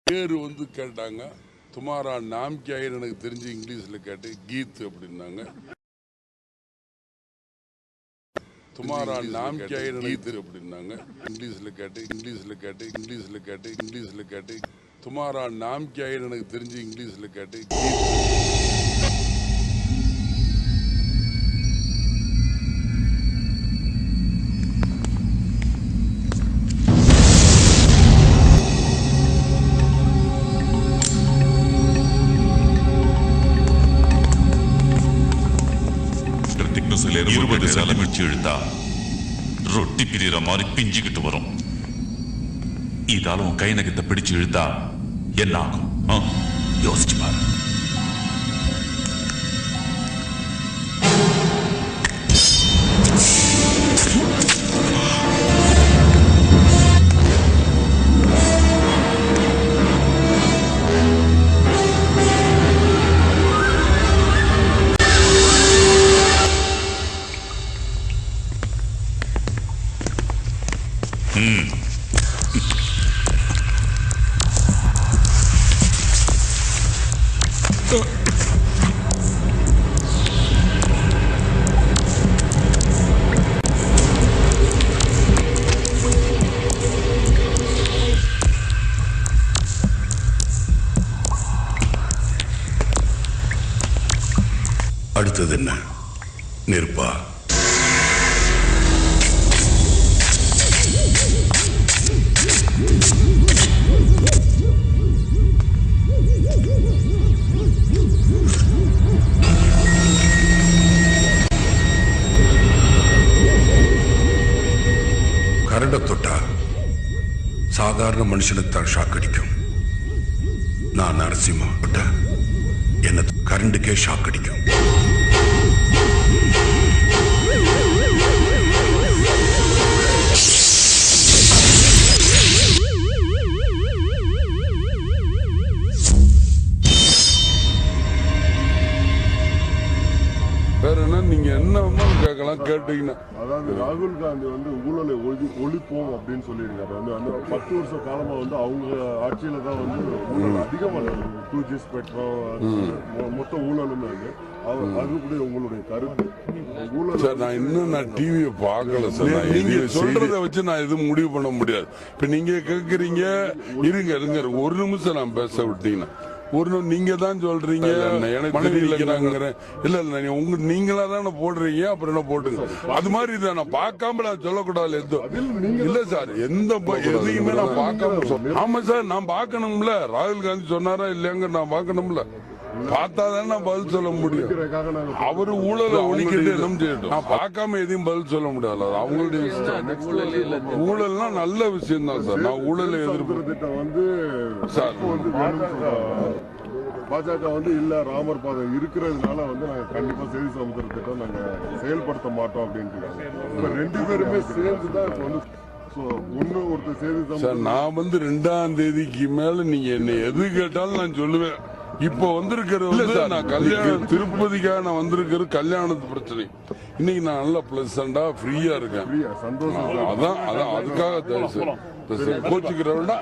பேர் வந்து கேட்டாங்க. துமாரா நாம் கியா ஹை எனக்கு தெரிஞ்சு இங்கிலீஷ்ல கேட்டு கீத் அப்படின்னாங்க. துமாரா நாம் கியா ஹை கீத் அப்படின்னாங்க. இங்கிலீஷ்ல கேட்டு துமாரா நாம் கியா ஹை எனக்கு தெரிஞ்சு இங்கிலீஷ்ல கேட்டு கீத். இருபது செலமிச்சு இழுத்தா ரொட்டி பிரிகிற மாதிரி பிஞ்சுக்கிட்டு வரும். இதால உன் கை நகத்தை பிடிச்சு இழுத்தா என்ன ஆகும் யோசிச்சு பாரு. அடுத்தது என்ன? நெருப்பா? கரண்ட தொட்டா சாதாரண மனுஷனுக்கு தான் ஷாக் அடிக்கும். நான் நரசிம்மா தொட்டா என்ன கரண்டுக்கே ஷாக் அடிக்கும். வேற என்ன நீங்க என்ன கேட்கலாம் கேட்டீங்கன்னா, அதாவது ராகுல் காந்தி வந்து ஊழலை ஒழிப்போம் அப்படின்னு சொல்லியிருக்காரு. வந்து 10 வருஷ காலமா வந்து அவங்க ஆட்சியில தான் வந்து ஊழல் அதிகமாக 2G ஸ்பெக்ட்ரம் மொத்த ஊழலுமே இருக்கு. அது கூட உங்களுடைய கருத்து ஊழல் சார்? நான் டிவியை பார்க்கல சார். நீங்க சொல்றதை வச்சு நான் எதுவும் முடிவு பண்ண முடியாது. இப்ப நீங்க கேக்குறீங்க, இருங்க ஒரு நிமிஷம் நான் பேச விட்டீங்கன்னா, நீங்க தான் சொல்றீங்க எனக்கு தெரியல. இல்ல நீங்களா தானே போடுறீங்க, அப்புறம் என்ன போட்டுங்க. அது மாதிரி இதை நான் பார்க்காம நான் சொல்லக்கூடாது. இல்ல சார், எதையுமே நான் பார்க்காம. ஆமா சார், நான் பார்க்கணும்ல. ராகுல் காந்தி சொன்னாரா இல்லையாங்க, நான் பார்க்கணும்ல. பார்த்தாதான் நான் பதில் சொல்ல முடியும். அவரு ஊழலை ஒழிக்கிறது என்ன செய்யட்டும். நான் பார்க்காம எதையும் பதில் சொல்ல முடியாது. அவங்களுடைய ஊழல்னா நல்ல விஷயம் தான் சார். நான் ஊழலை எதிர்ப்பு வந்து சார். பாஜக வந்து இல்ல ராமர் பாதம் இருக்கிறதுனால வந்து நாங்க கண்டிப்பா செய்தி சமுத்திர திட்டம் நாங்க செயல்படுத்த மாட்டோம் அப்படின்ட்டு. இப்ப 2 பேருமே சேர்ந்துதான் இப்ப வந்து ஒருத்தர் செய்தி சார். நான் வந்து 2ஆம் தேதிக்கு மேல நீங்க என்ன எது கேட்டாலும் நான் சொல்லுவேன். இப்ப வந்திருக்கிறது நான் கல்யாணம் திருப்பதிக்காக நான் வந்திருக்கிறது கல்யாணத்து பிரச்சனை. இன்னைக்கு நான் நல்லா பிளசண்டா ஃப்ரீயா இருக்கேன். சந்தோஷம். அதான் அதுக்காக கோச்சுக்கிறவனா